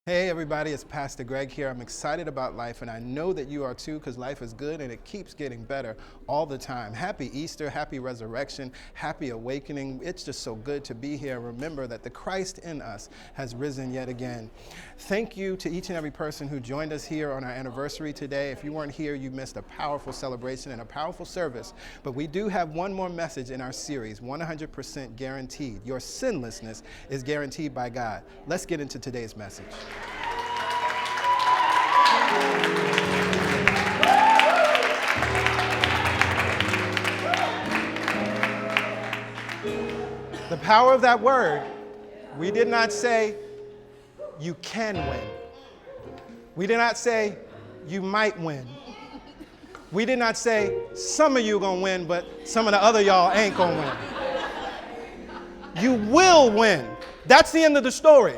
Hey everybody, it's Pastor Greg here. I'm excited about life, and I know that you are too, because life is good and it keeps getting better all the time. Happy Easter, happy resurrection, happy awakening. It's just so good to be here. Remember that the Christ in us has risen yet again. Thank you to each and every person who joined us here on our anniversary today. If you weren't here, you missed a powerful celebration and a powerful service. But we do have one more message in our series, 100% guaranteed. Your sinlessness is guaranteed by God. Let's get into today's message. The power of that word, we did not say you can win. We did not say you might win. We did not say some of you are going to win, but some of the other y'all ain't going to win. You will win. That's the end of the story.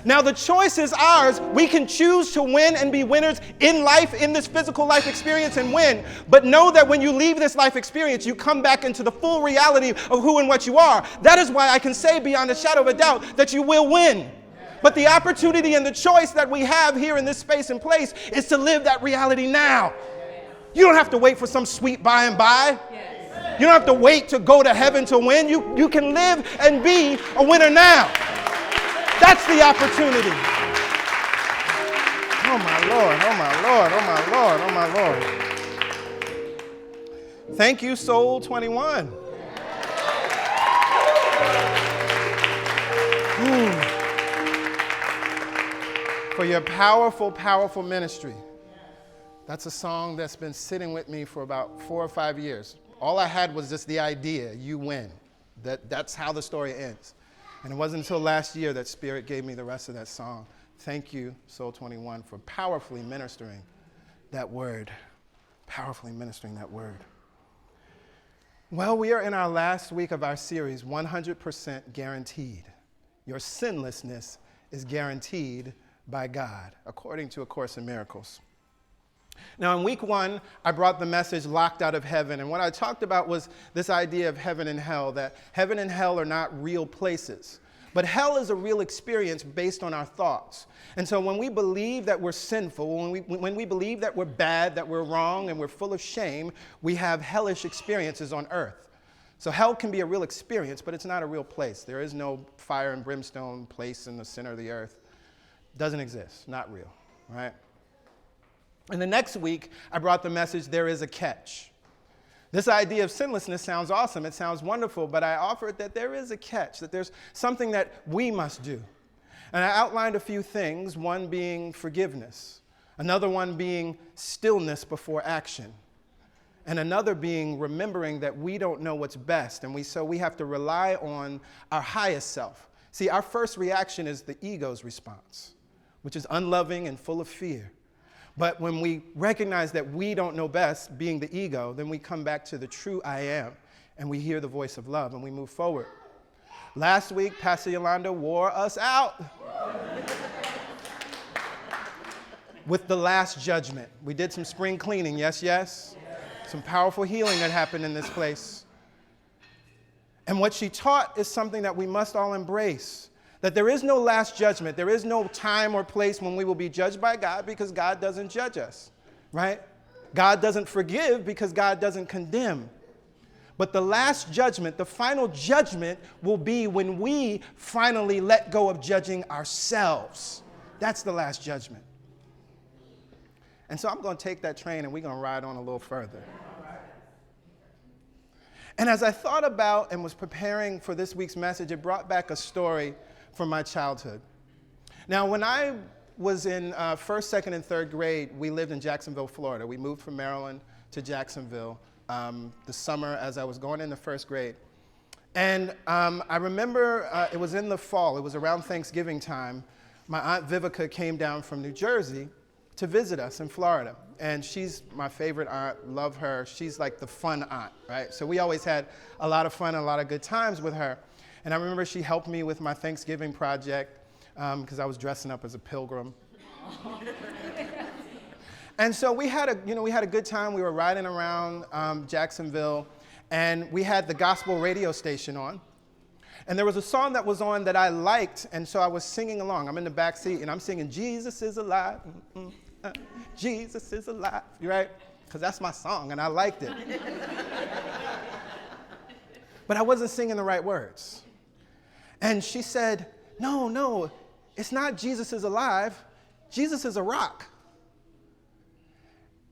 Now, the choice is ours. We can choose to win and be winners in life, in this physical life experience, and win. But know that when you leave this life experience, you come back into the full reality of who and what you are. That is why I can say beyond a shadow of a doubt that you will win. But the opportunity and the choice that we have here in this space and place is to live that reality now. You don't have to wait for some sweet by and by. You don't have to wait to go to heaven to win. You can live and be a winner now. That's the opportunity. Oh my Lord, oh my Lord, oh my Lord, oh my Lord. Thank you, Soul 21. For your powerful, powerful ministry. That's a song that's been sitting with me for about 4 or 5 years. All I had was just the idea, you win. That's how the story ends. And it wasn't until last year that Spirit gave me the rest of that song. Thank you, Soul 21, for powerfully ministering that word. Powerfully ministering that word. Well, we are in our last week of our series, 100% guaranteed. Your sinlessness is guaranteed by God, according to A Course in Miracles. Now, in week 1, I brought the message Locked Out of Heaven. And what I talked about was this idea of heaven and hell, that heaven and hell are not real places. But hell is a real experience based on our thoughts. And so when we believe that we're sinful, when we believe that we're bad, that we're wrong, and we're full of shame, we have hellish experiences on earth. So hell can be a real experience, but it's not a real place. There is no fire and brimstone place in the center of the earth. Doesn't exist. Not real, right? And the next week, I brought the message, there is a catch. This idea of sinlessness sounds awesome. It sounds wonderful, but I offered that there is a catch, that there's something that we must do. And I outlined a few things, one being forgiveness, another one being stillness before action, and another being remembering that we don't know what's best, and so we have to rely on our highest self. See, our first reaction is the ego's response, which is unloving and full of fear. But when we recognize that we don't know best, being the ego, then we come back to the true I am, and we hear the voice of love, and we move forward. Last week, Pastor Yolanda wore us out with the last judgment. We did some spring cleaning, yes? Some powerful healing that happened in this place. And what she taught is something that we must all embrace. That there is no last judgment. There is no time or place when we will be judged by God, because God doesn't judge us, right? God doesn't forgive because God doesn't condemn. But the last judgment, the final judgment, will be when we finally let go of judging ourselves. That's the last judgment. And so I'm going to take that train and we're going to ride on a little further. And as I thought about and was preparing for this week's message, it brought back a story from my childhood. Now, when I was in first, second, and third grade, we lived in Jacksonville, Florida. We moved from Maryland to Jacksonville the summer as I was going into first grade. And I remember it was in the fall. It was around Thanksgiving time. My Aunt Vivica came down from New Jersey to visit us in Florida. And she's my favorite aunt. Love her. She's like the fun aunt, right? So we always had a lot of fun and a lot of good times with her. And I remember she helped me with my Thanksgiving project because I was dressing up as a pilgrim. And so we had a good time. We were riding around Jacksonville, and we had the gospel radio station on. And there was a song that was on that I liked, and so I was singing along. I'm in the back seat, and I'm singing, Jesus is alive, Jesus is alive, right? Because that's my song, and I liked it. But I wasn't singing the right words. And she said, no, it's not Jesus is alive, Jesus is a rock.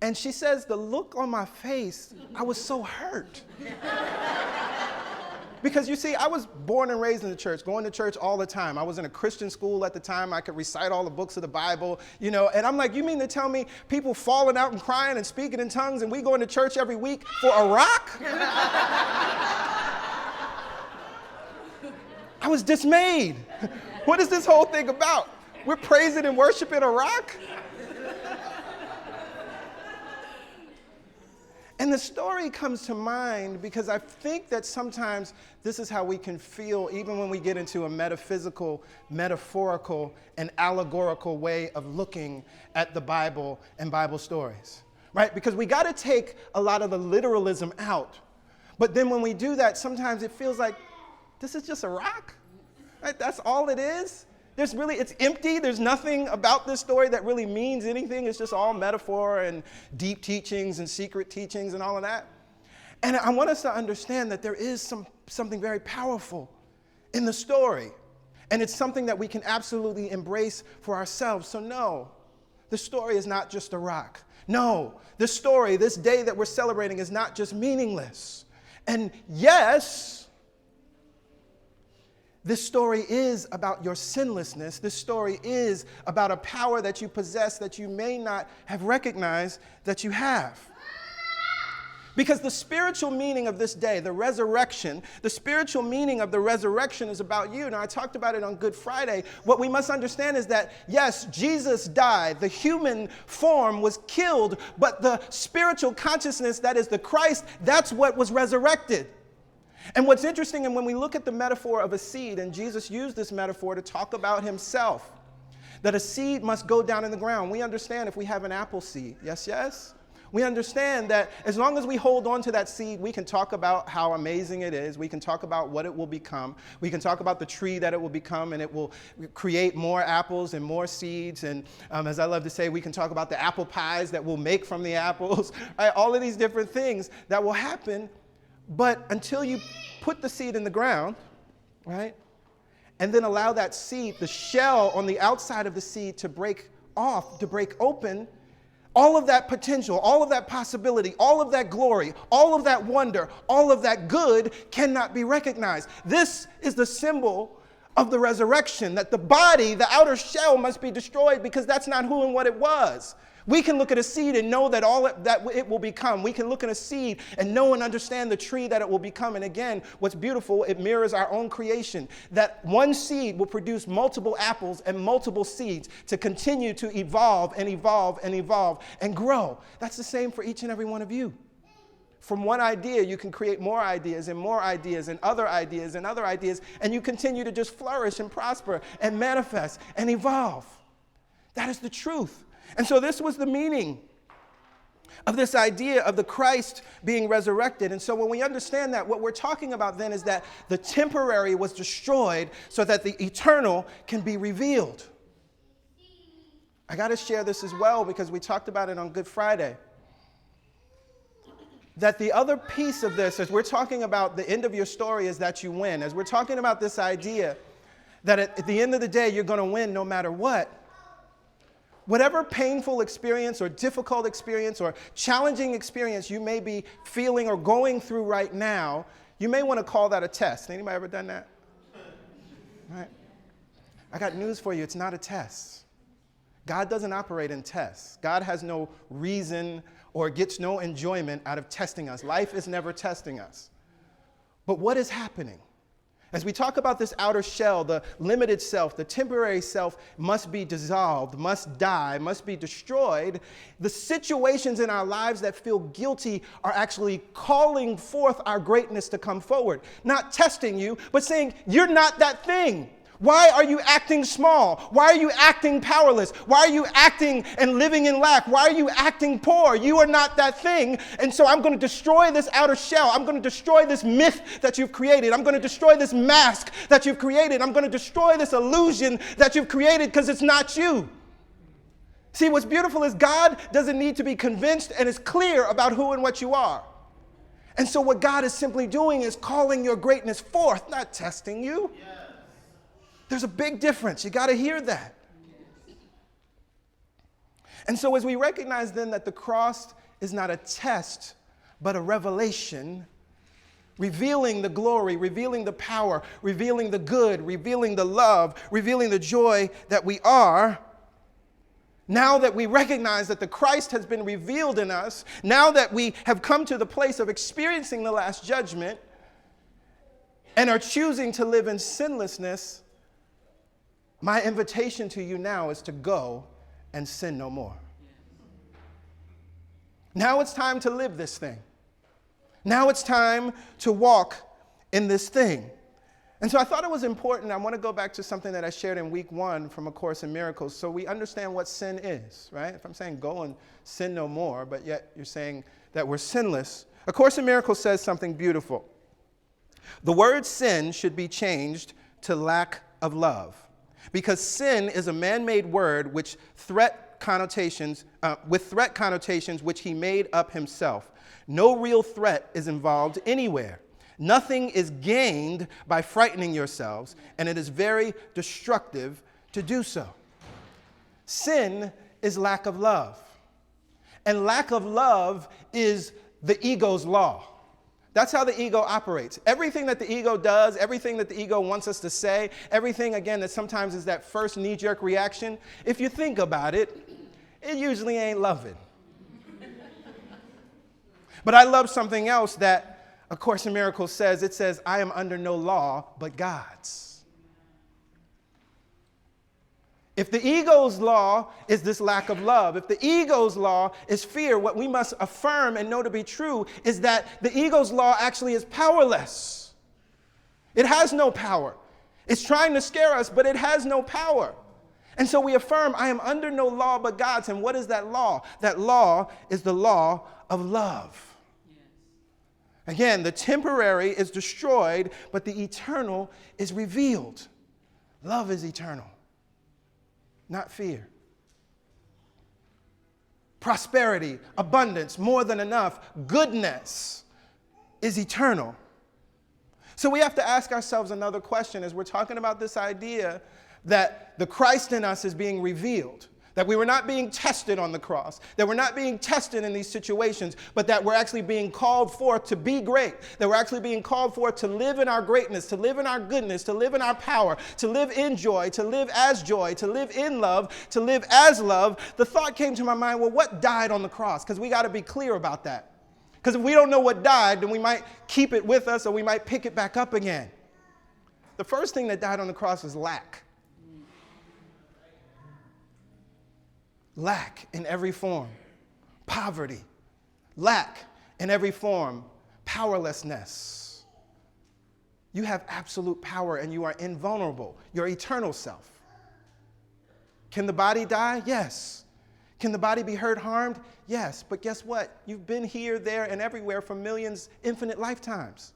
And she says, the look on my face, I was so hurt. Because you see, I was born and raised in the church, going to church all the time. I was in a Christian school at the time. I could recite all the books of the Bible, and I'm like, you mean to tell me people falling out and crying and speaking in tongues and we going to church every week for a rock? I was dismayed. What is this whole thing about? We're praising and worshiping a rock? And the story comes to mind because I think that sometimes this is how we can feel even when we get into a metaphysical, metaphorical, and allegorical way of looking at the Bible and Bible stories, right? Because we got to take a lot of the literalism out. But then when we do that, sometimes it feels like this is just a rock, right? That's all it is. It's empty. There's nothing about this story that really means anything. It's just all metaphor and deep teachings and secret teachings and all of that. And I want us to understand that there is something very powerful in the story. And it's something that we can absolutely embrace for ourselves. So no, the story is not just a rock. No, the story, this day that we're celebrating is not just meaningless. And yes, this story is about your sinlessness. This story is about a power that you possess that you may not have recognized that you have. Because the spiritual meaning of this day, the resurrection, the spiritual meaning of the resurrection is about you. Now, I talked about it on Good Friday. What we must understand is that, yes, Jesus died. The human form was killed, but the spiritual consciousness, that is the Christ, that's what was resurrected. And what's interesting, and when we look at the metaphor of a seed, and Jesus used this metaphor to talk about himself, that a seed must go down in the ground. We understand if we have an apple seed, yes? We understand that as long as we hold on to that seed, we can talk about how amazing it is. We can talk about what it will become. We can talk about the tree that it will become, and it will create more apples and more seeds. And as I love to say, we can talk about the apple pies that we'll make from the apples, right? All of these different things that will happen. But until you put the seed in the ground, right, and then allow that seed, the shell on the outside of the seed to break off, to break open, all of that potential, all of that possibility, all of that glory, all of that wonder, all of that good cannot be recognized. This is the symbol of the resurrection, that the body, the outer shell must be destroyed because that's not who and what it was. We can look at a seed and know that that it will become. We can look at a seed and know and understand the tree that it will become. And again, what's beautiful, it mirrors our own creation, that one seed will produce multiple apples and multiple seeds to continue to evolve and evolve and evolve and grow. That's the same for each and every one of you. From one idea, you can create more ideas and more ideas and other ideas and other ideas, and you continue to just flourish and prosper and manifest and evolve. That is the truth. And so this was the meaning of this idea of the Christ being resurrected. And so when we understand that, what we're talking about then is that the temporary was destroyed so that the eternal can be revealed. I got to share this as well because we talked about it on Good Friday. That the other piece of this, as we're talking about the end of your story is that you win. As we're talking about this idea that at the end of the day, you're going to win no matter what. Whatever painful experience or difficult experience or challenging experience you may be feeling or going through right now, you may want to call that a test. Anybody ever done that? Right. I got news for you. It's not a test. God doesn't operate in tests. God has no reason or gets no enjoyment out of testing us. Life is never testing us. But what is happening? As we talk about this outer shell, the limited self, the temporary self must be dissolved, must die, must be destroyed. The situations in our lives that feel guilty are actually calling forth our greatness to come forward. Not testing you, but saying, you're not that thing. Why are you acting small? Why are you acting powerless? Why are you acting and living in lack? Why are you acting poor? You are not that thing. And so I'm going to destroy this outer shell. I'm going to destroy this myth that you've created. I'm going to destroy this mask that you've created. I'm going to destroy this illusion that you've created because it's not you. See, what's beautiful is God doesn't need to be convinced and is clear about who and what you are. And so what God is simply doing is calling your greatness forth, not testing you. Yes. There's a big difference. You got to hear that. And so as we recognize then that the cross is not a test, but a revelation, revealing the glory, revealing the power, revealing the good, revealing the love, revealing the joy that we are, now that we recognize that the Christ has been revealed in us, now that we have come to the place of experiencing the last judgment and are choosing to live in sinlessness, my invitation to you now is to go and sin no more. Now it's time to live this thing. Now it's time to walk in this thing. And so I thought it was important. I want to go back to something that I shared in week 1 from A Course in Miracles so we understand what sin is, right? If I'm saying go and sin no more, but yet you're saying that we're sinless. A Course in Miracles says something beautiful. The word sin should be changed to lack of love, because sin is a man-made word with threat connotations which he made up himself. No real threat is involved anywhere. Nothing is gained by frightening yourselves, and it is very destructive to do so. Sin is lack of love. And lack of love is the ego's law. That's how the ego operates. Everything that the ego does, everything that the ego wants us to say, everything, again, that sometimes is that first knee-jerk reaction, if you think about it, it usually ain't loving. But I love something else that A Course in Miracles says. It says, I am under no law but God's. If the ego's law is this lack of love, if the ego's law is fear, what we must affirm and know to be true is that the ego's law actually is powerless. It has no power. It's trying to scare us, but it has no power. And so we affirm, I am under no law but God's. And what is that law? That law is the law of love. Again, the temporary is destroyed, but the eternal is revealed. Love is eternal, not fear. Prosperity, abundance, more than enough, goodness is eternal. So we have to ask ourselves another question as we're talking about this idea that the Christ in us is being revealed. That we were not being tested on the cross, that we're not being tested in these situations, but that we're actually being called forth to be great, that we're actually being called forth to live in our greatness, to live in our goodness, to live in our power, to live in joy, to live as joy, to live in love, to live as love. The thought came to my mind, well, what died on the cross? Because we got to be clear about that. Because if we don't know what died, then we might keep it with us or we might pick it back up again. The first thing that died on the cross is lack. Lack in every form, poverty, lack in every form, powerlessness. You have absolute power and you are invulnerable, your eternal self. Can the body die? Yes. Can the body be hurt, harmed? Yes. But guess what? You've been here, there, and everywhere for millions, infinite lifetimes.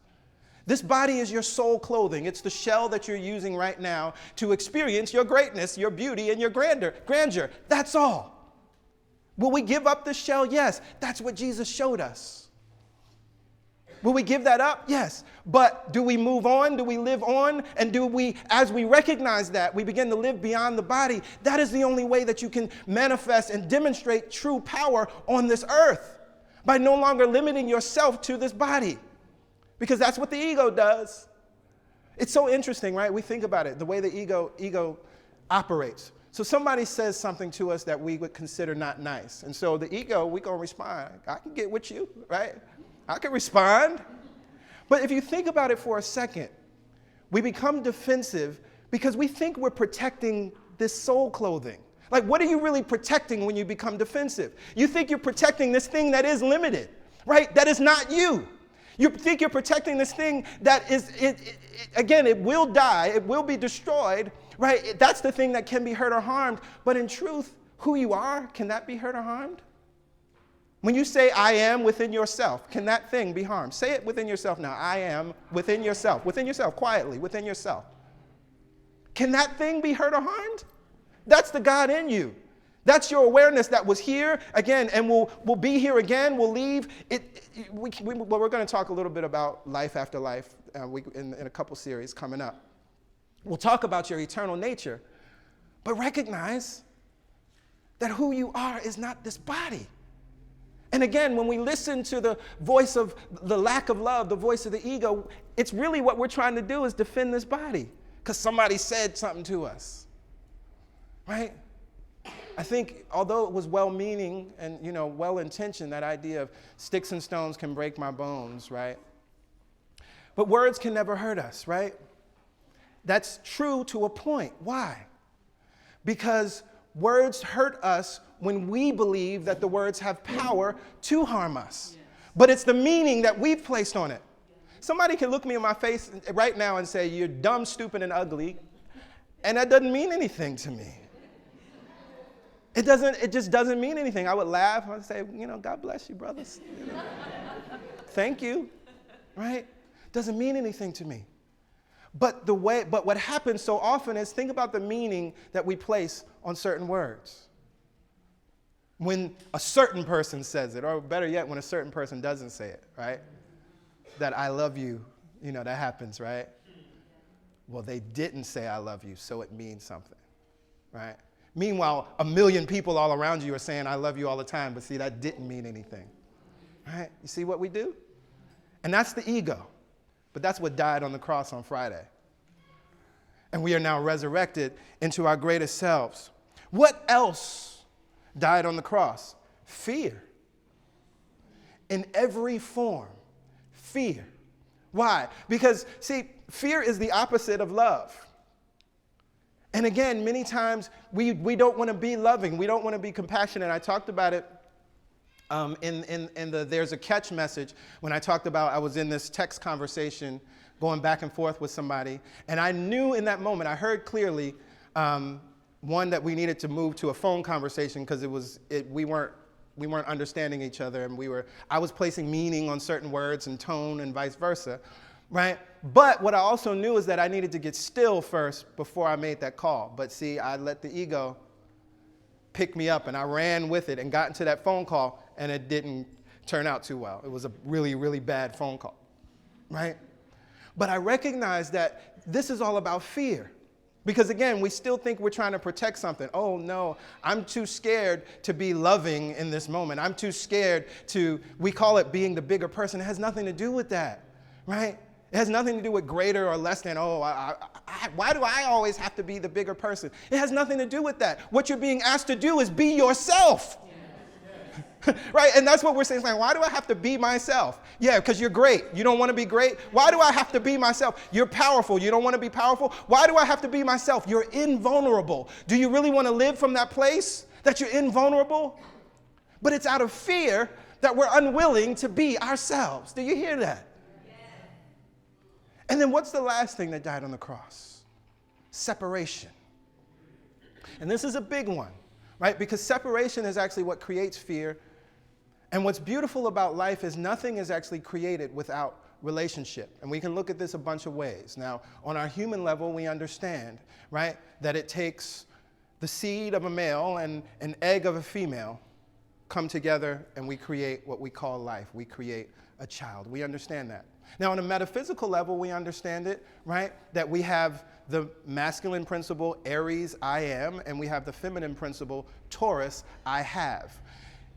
This body is your soul clothing. It's the shell that you're using right now to experience your greatness, your beauty, and your grandeur. That's all. Will we give up this shell? Yes. That's what Jesus showed us. Will we give that up? Yes. But do we move on? Do we live on? And do we, as we recognize that, we begin to live beyond the body? That is the only way that you can manifest and demonstrate true power on this earth, by no longer limiting yourself to this body. Because that's what the ego does. It's so interesting, right? We think about it, the way the ego operates. So somebody says something to us that we would consider not nice. And so the ego, we're going to respond. I can get with you, right? I can respond. But if you think about it for a second, we become defensive because we think we're protecting this soul clothing. Like, what are you really protecting when you become defensive? You think you're protecting this thing that is limited, right? That is not you. You think you're protecting this thing that is, again, it will die, it will be destroyed, right? That's the thing that can be hurt or harmed. But in truth, who you are, can that be hurt or harmed? When you say, I am within yourself, can that thing be harmed? Say it within yourself now. I am within yourself, quietly, within yourself. Can that thing be hurt or harmed? That's the God in you. That's your awareness that was here again and will be here again, will leave. We're going to talk a little bit about life after life in a couple series coming up. We'll talk about your eternal nature, but recognize that who you are is not this body. And again, when we listen to the voice of the lack of love, the voice of the ego, it's really what we're trying to do is defend this body because somebody said something to us, right? I think although it was well-meaning and, well-intentioned, that idea of sticks and stones can break my bones, right? But words can never hurt us, right? That's true to a point. Why? Because words hurt us when we believe that the words have power to harm us. But it's the meaning that we've placed on it. Somebody can look me in my face right now and say, you're dumb, stupid, and ugly, and that doesn't mean anything to me. It just doesn't mean anything. I would laugh. I would say, God bless you, brothers. Thank you, right? Doesn't mean anything to me. But what happens so often is think about the meaning that we place on certain words. When a certain person says it, or better yet, when a certain person doesn't say it, right? That I love you, that happens, right? Well, they didn't say I love you, so it means something, right? Meanwhile, 1 million people all around you are saying, I love you all the time. But see, that didn't mean anything. Right? You see what we do? And that's the ego. But that's what died on the cross on Friday. And we are now resurrected into our greatest selves. What else died on the cross? Fear. In every form. Fear. Why? Because, see, fear is the opposite of love. And again, many times we don't want to be loving. We don't want to be compassionate. I talked about it in the There's a Catch message when I talked about I was in this text conversation going back and forth with somebody. And I knew in that moment, I heard clearly, one, that we needed to move to a phone conversation because we weren't understanding each other. And I was placing meaning on certain words and tone and vice versa. Right? But what I also knew is that I needed to get still first before I made that call. But see, I let the ego pick me up and I ran with it and got into that phone call and it didn't turn out too well. It was a really, really bad phone call. Right? But I recognized that this is all about fear. Because again, we still think we're trying to protect something. Oh no, I'm too scared to be loving in this moment. I'm too scared we call it being the bigger person. It has nothing to do with that. Right? It has nothing to do with greater or less than, why do I always have to be the bigger person? It has nothing to do with that. What you're being asked to do is be yourself. Yes. Right? And that's what we're saying. It's like, why do I have to be myself? Yeah, because you're great. You don't want to be great? Why do I have to be myself? You're powerful. You don't want to be powerful? Why do I have to be myself? You're invulnerable. Do you really want to live from that place that you're invulnerable? But it's out of fear that we're unwilling to be ourselves. Do you hear that? And then what's the last thing that died on the cross? Separation. And this is a big one, right? Because separation is actually what creates fear. And what's beautiful about life is nothing is actually created without relationship. And we can look at this a bunch of ways. Now, on our human level, we understand, right, that it takes the seed of a male and an egg of a female come together and we create what we call life. We create a child. We understand that. Now, on a metaphysical level, we understand it, right? That we have the masculine principle, Aries, I am, and we have the feminine principle, Taurus, I have.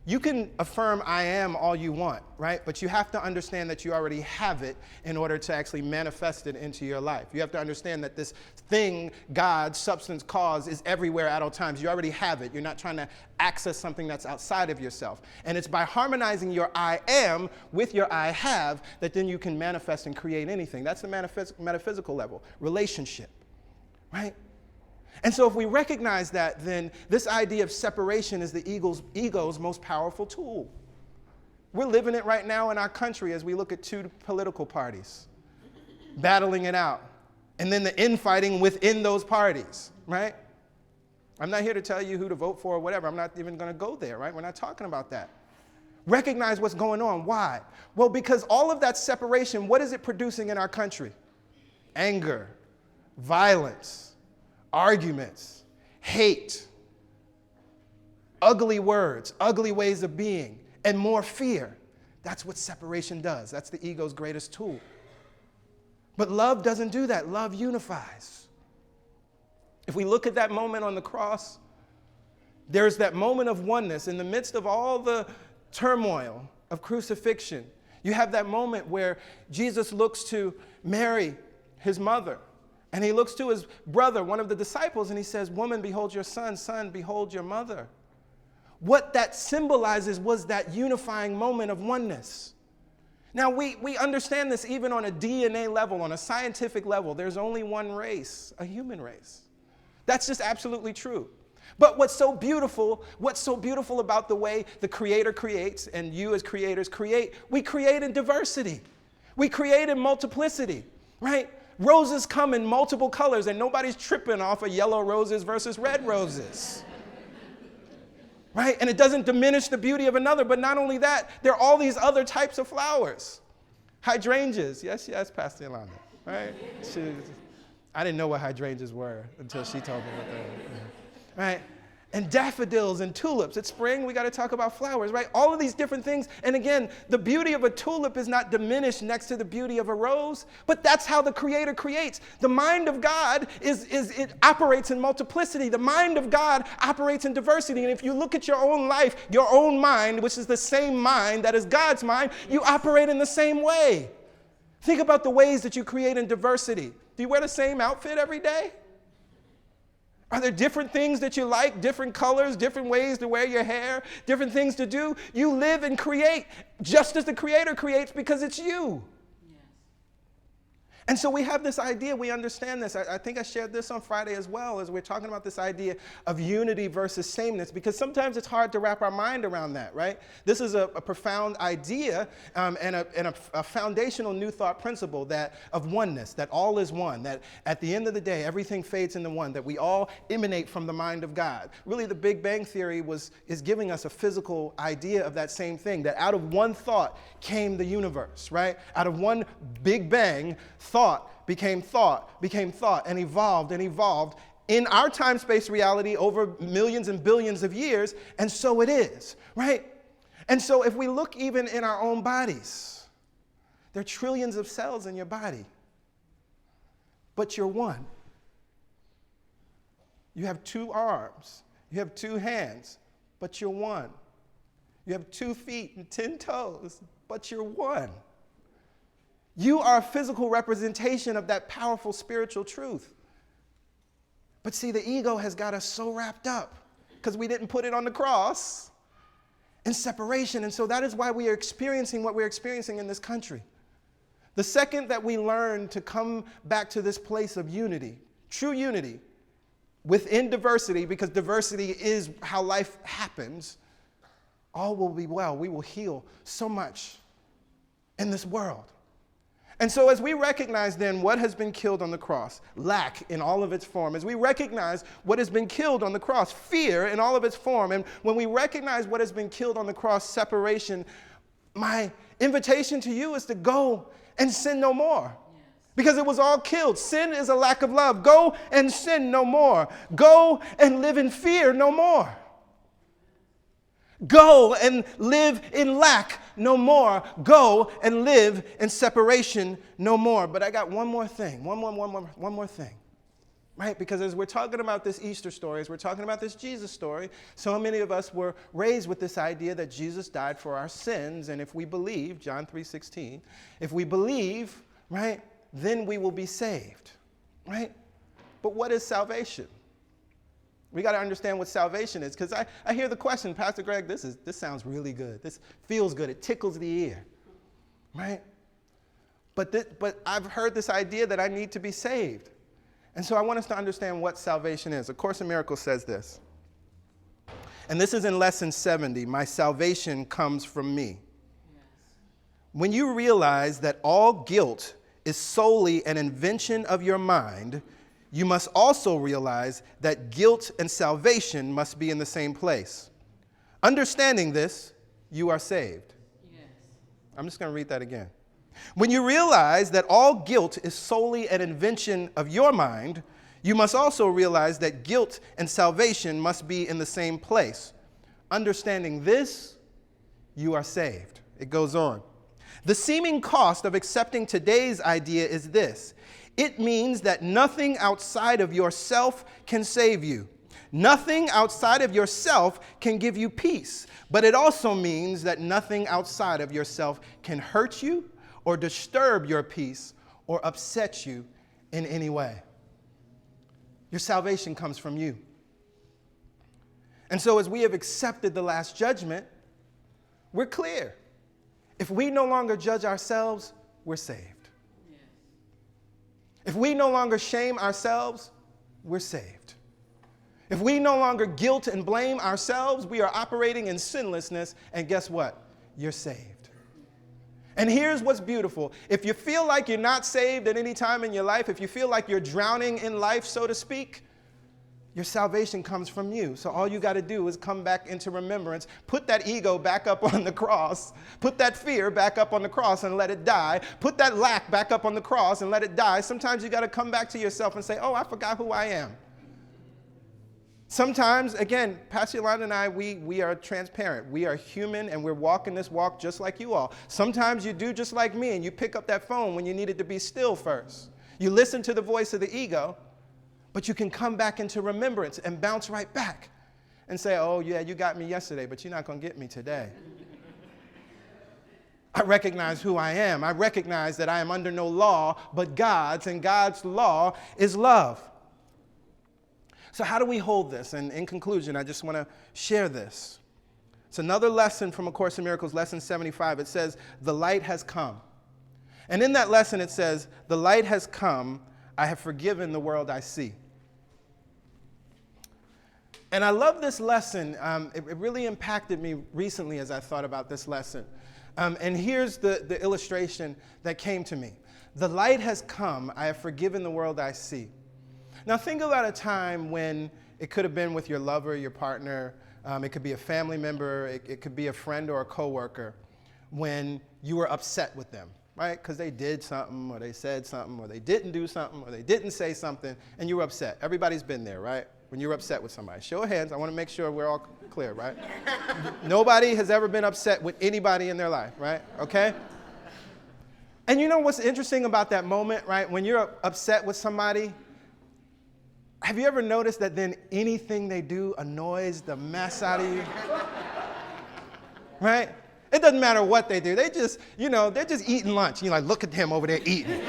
You can affirm I am all you want, right? But you have to understand that you already have it in order to actually manifest it into your life. You have to understand that this thing, God, substance, cause, is everywhere at all times. You already have it. You're not trying to access something that's outside of yourself. And it's by harmonizing your I am with your I have that then you can manifest and create anything. That's the metaphysical level, relationship, right? And so if we recognize that, then this idea of separation is the ego's most powerful tool. We're living it right now in our country as we look at two political parties battling it out. And then the infighting within those parties, right? I'm not here to tell you who to vote for or whatever. I'm not even going to go there, right? We're not talking about that. Recognize what's going on. Why? Well, because all of that separation, what is it producing in our country? Anger, violence, arguments, hate, ugly words, ugly ways of being, and more fear. That's what separation does. That's the ego's greatest tool. But love doesn't do that. Love unifies. If we look at that moment on the cross, there's that moment of oneness in the midst of all the turmoil of crucifixion. You have that moment where Jesus looks to Mary, his mother, and he looks to his brother, one of the disciples, and he says, "Woman, behold your son. Son, behold your mother." What that symbolizes was that unifying moment of oneness. Now, we understand this even on a DNA level, on a scientific level. There's only one race, a human race. That's just absolutely true. But what's so beautiful about the way the Creator creates and you as creators create, we create in diversity. We create in multiplicity, right? Roses come in multiple colors and nobody's tripping off of yellow roses versus red roses. Right? And it doesn't diminish the beauty of another, but not only that, there are all these other types of flowers. Hydrangeas, yes, Pastor Yolanda, right? I didn't know what hydrangeas were until she told me what they were, right? And daffodils and tulips. It's spring, we got to talk about flowers, right? All of these different things. And again, the beauty of a tulip is not diminished next to the beauty of a rose, but that's how the Creator creates. The mind of God it operates in multiplicity. The mind of God operates in diversity. And if you look at your own life, your own mind, which is the same mind that is God's mind, you operate in the same way. Think about the ways that you create in diversity. Do you wear the same outfit every day? Are there different things that you like, different colors, different ways to wear your hair, different things to do? You live and create just as the Creator creates because it's you. Yes. And so we have this idea, we understand this. I think I shared this on Friday as well, as we're talking about this idea of unity versus sameness, because sometimes it's hard to wrap our mind around that, right? This is a profound idea and a foundational new thought principle of oneness, that all is one, that at the end of the day, everything fades into one, that we all emanate from the mind of God. Really, the Big Bang Theory is giving us a physical idea of that same thing, that out of one thought came the universe, right? Out of one Big Bang, thought became thought, and evolved in our time-space reality over millions and billions of years, and so it is, right? And so if we look even in our own bodies, there are trillions of cells in your body, but you're one. You have 2 arms, you have 2 hands, but you're one. You have 2 feet and 10 toes, but you're one. You are a physical representation of that powerful spiritual truth. But see, the ego has got us so wrapped up because we didn't put it on the cross in separation. And so that is why we are experiencing what we're experiencing in this country. The second that we learn to come back to this place of unity, true unity, within diversity, because diversity is how life happens, all will be well. We will heal so much in this world. And so as we recognize then what has been killed on the cross, lack in all of its form, as we recognize what has been killed on the cross, fear in all of its form, and when we recognize what has been killed on the cross, separation, my invitation to you is to go and sin no more. Because it was all killed. Sin is a lack of love. Go and sin no more. Go and live in fear no more. Go and live in lack no more. Go and live in separation no more. But I got one more thing, one more thing, right? Because as we're talking about this Easter story, as we're talking about this Jesus story, so many of us were raised with this idea that Jesus died for our sins, and if we believe, John 3:16, if we believe, right, then we will be saved, right? But what is salvation? We got to understand what salvation is, because I hear the question, Pastor Greg, this sounds really good. This feels good. It tickles the ear, right? But I've heard this idea that I need to be saved. And so I want us to understand what salvation is. A Course in Miracles says this. And this is in lesson 70. My salvation comes from me. When you realize that all guilt is solely an invention of your mind, you must also realize that guilt and salvation must be in the same place. Understanding this, you are saved. Yes. I'm just going to read that again. When you realize that all guilt is solely an invention of your mind, you must also realize that guilt and salvation must be in the same place. Understanding this, you are saved. It goes on. The seeming cost of accepting today's idea is this. It means that nothing outside of yourself can save you. Nothing outside of yourself can give you peace. But it also means that nothing outside of yourself can hurt you or disturb your peace or upset you in any way. Your salvation comes from you. And so as we have accepted the last judgment, we're clear. If we no longer judge ourselves, we're saved. If we no longer shame ourselves, we're saved. If we no longer guilt and blame ourselves, we are operating in sinlessness, and guess what? You're saved. And here's what's beautiful. If you feel like you're not saved at any time in your life, if you feel like you're drowning in life, so to speak, your salvation comes from you. So all you got to do is come back into remembrance, put that ego back up on the cross, put that fear back up on the cross and let it die, put that lack back up on the cross and let it die. Sometimes you got to come back to yourself and say, oh, I forgot who I am. Sometimes, again, Pastor Yolanda and I, we are transparent. We are human, and we're walking this walk just like you all. Sometimes you do just like me, and you pick up that phone when you need it to be still first. You listen to the voice of the ego, but you can come back into remembrance and bounce right back and say, oh, yeah, you got me yesterday, but you're not going to get me today. I recognize who I am. I recognize that I am under no law but God's, and God's law is love. So how do we hold this? And in conclusion, I just want to share this. It's another lesson from A Course in Miracles, lesson 75. It says, the light has come. And in that lesson, it says, the light has come. I have forgiven the world I see. And I love this lesson. It really impacted me recently as I thought about this lesson. And here's the illustration that came to me. The light has come. I have forgiven the world I see. Now think about a time when it could have been with your lover, your partner. It could be a family member. It could be a friend or a coworker when you were upset with them, right? Because they did something, or they said something, or they didn't do something, or they didn't say something, and you were upset. Everybody's been there, right? When you're upset with somebody. Show of hands. I want to make sure we're all clear, right? Nobody has ever been upset with anybody in their life, right? Okay? And you know what's interesting about that moment, right? When you're upset with somebody, have you ever noticed that then anything they do annoys the mess out of you? Right? It doesn't matter what they do. They just, they're just eating lunch. You're like, look at him over there eating.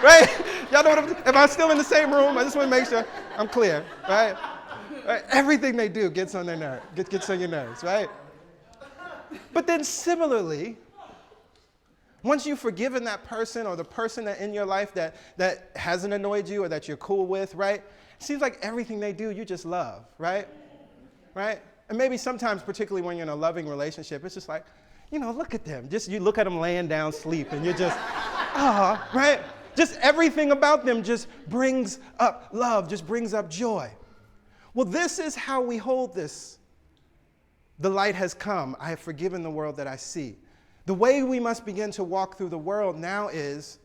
Right? Y'all know am I still in the same room? I just want to make sure I'm clear, right? Everything they do gets on their nerve, gets on your nerves, right? But then similarly, once you've forgiven that person or the person that in your life that hasn't annoyed you or that you're cool with, right? It seems like everything they do, you just love, right? Right? And maybe sometimes, particularly when you're in a loving relationship, it's just like, look at them. Just you look at them laying down sleep and you're just, right? Just everything about them just brings up love, just brings up joy. Well, this is how we hold this. The light has come. I have forgiven the world that I see. The way we must begin to walk through the world now is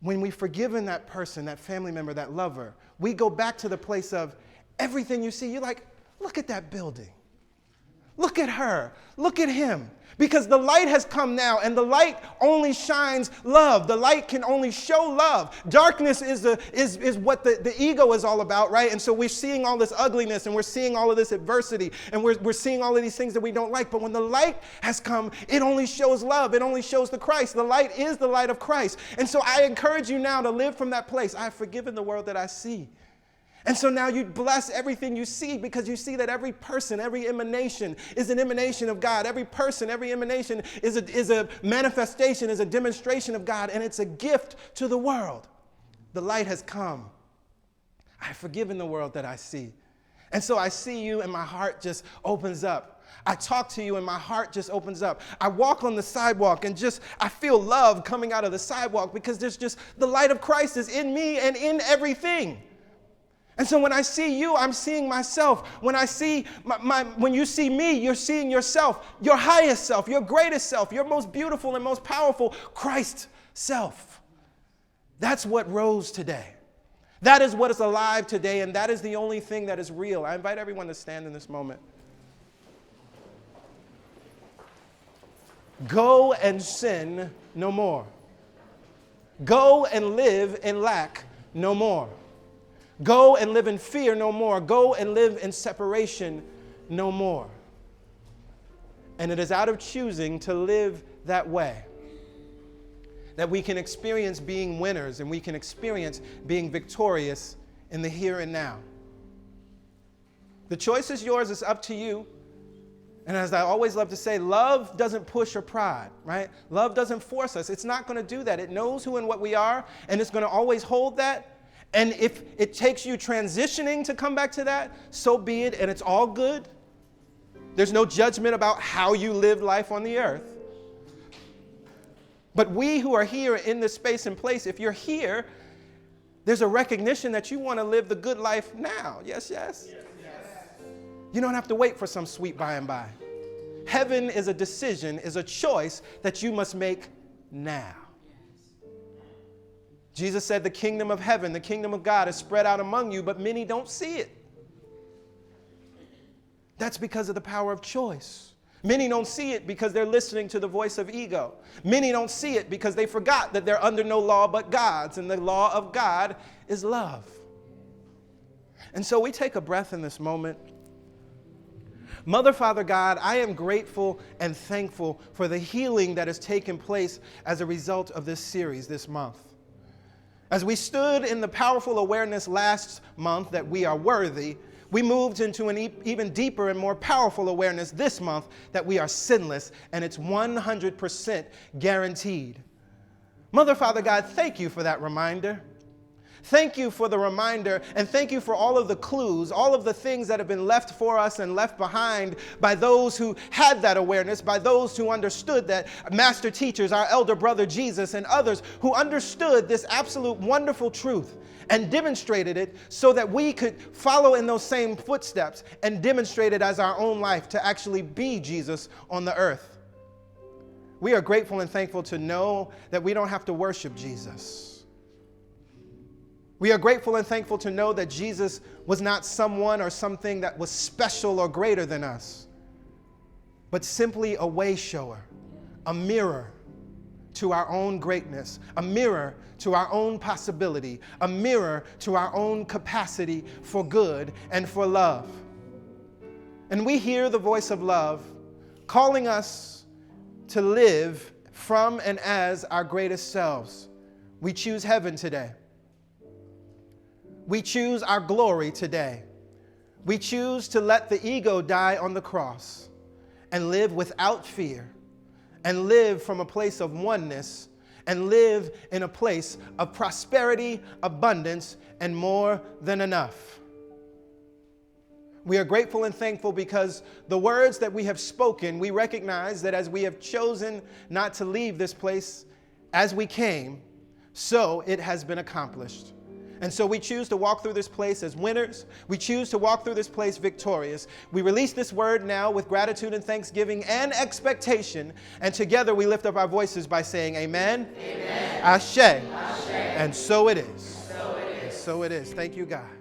when we've forgiven that person, that family member, that lover, we go back to the place of everything you see. You're like, look at that building. Look at her. Look at him. Because the light has come now, and the light only shines love. The light can only show love. Darkness is what the ego is all about, right? And so we're seeing all this ugliness, and we're seeing all of this adversity, and we're seeing all of these things that we don't like. But when the light has come, it only shows love. It only shows the Christ. The light is the light of Christ. And so I encourage you now to live from that place. I have forgiven the world that I see. And so now you bless everything you see because you see that every person, every emanation is an emanation of God. Every person, every emanation is a manifestation, is a demonstration of God, and it's a gift to the world. The light has come. I have forgiven the world that I see. And so I see you and my heart just opens up. I talk to you and my heart just opens up. I walk on the sidewalk and I feel love coming out of the sidewalk because there's just the light of Christ is in me and in everything. And so when I see you, I'm seeing myself. When I see when you see me, you're seeing yourself, your highest self, your greatest self, your most beautiful and most powerful Christ self. That's what rose today. That is what is alive today, and that is the only thing that is real. I invite everyone to stand in this moment. Go and sin no more. Go and live in lack no more. Go and live in fear no more. Go and live in separation no more. And it is out of choosing to live that way that we can experience being winners and we can experience being victorious in the here and now. The choice is yours. It's up to you. And as I always love to say, love doesn't push or prod, right? Love doesn't force us. It's not going to do that. It knows who and what we are, and it's going to always hold that. And if it takes you transitioning to come back to that, so be it, and it's all good. There's no judgment about how you live life on the earth. But we who are here in this space and place, if you're here, there's a recognition that you want to live the good life now. Yes, yes? Yes. You don't have to wait for some sweet by and by. Heaven is a decision, is a choice that you must make now. Jesus said the kingdom of heaven, the kingdom of God is spread out among you, but many don't see it. That's because of the power of choice. Many don't see it because they're listening to the voice of ego. Many don't see it because they forgot that they're under no law but God's, and the law of God is love. And so we take a breath in this moment. Mother, Father, God, I am grateful and thankful for the healing that has taken place as a result of this series this month. As we stood in the powerful awareness last month that we are worthy, we moved into an even deeper and more powerful awareness this month that we are sinless, and it's 100% guaranteed. Mother, Father, God, thank you for that reminder. Thank you for the reminder, and thank you for all of the clues, all of the things that have been left for us and left behind by those who had that awareness, by those who understood that, master teachers, our elder brother Jesus, and others who understood this absolute wonderful truth and demonstrated it so that we could follow in those same footsteps and demonstrate it as our own life to actually be Jesus on the earth. We are grateful and thankful to know that we don't have to worship Jesus. We are grateful and thankful to know that Jesus was not someone or something that was special or greater than us, but simply a way shower, a mirror to our own greatness, a mirror to our own possibility, a mirror to our own capacity for good and for love. And we hear the voice of love calling us to live from and as our greatest selves. We choose heaven today. We choose our glory today. We choose to let the ego die on the cross and live without fear and live from a place of oneness and live in a place of prosperity, abundance, and more than enough. We are grateful and thankful because the words that we have spoken, we recognize that as we have chosen not to leave this place as we came, so it has been accomplished. And so we choose to walk through this place as winners. We choose to walk through this place victorious. We release this word now with gratitude and thanksgiving and expectation. And together we lift up our voices by saying amen. Amen. Ashe. Ashe. And so it is. So it is. And so it is. Thank you, God.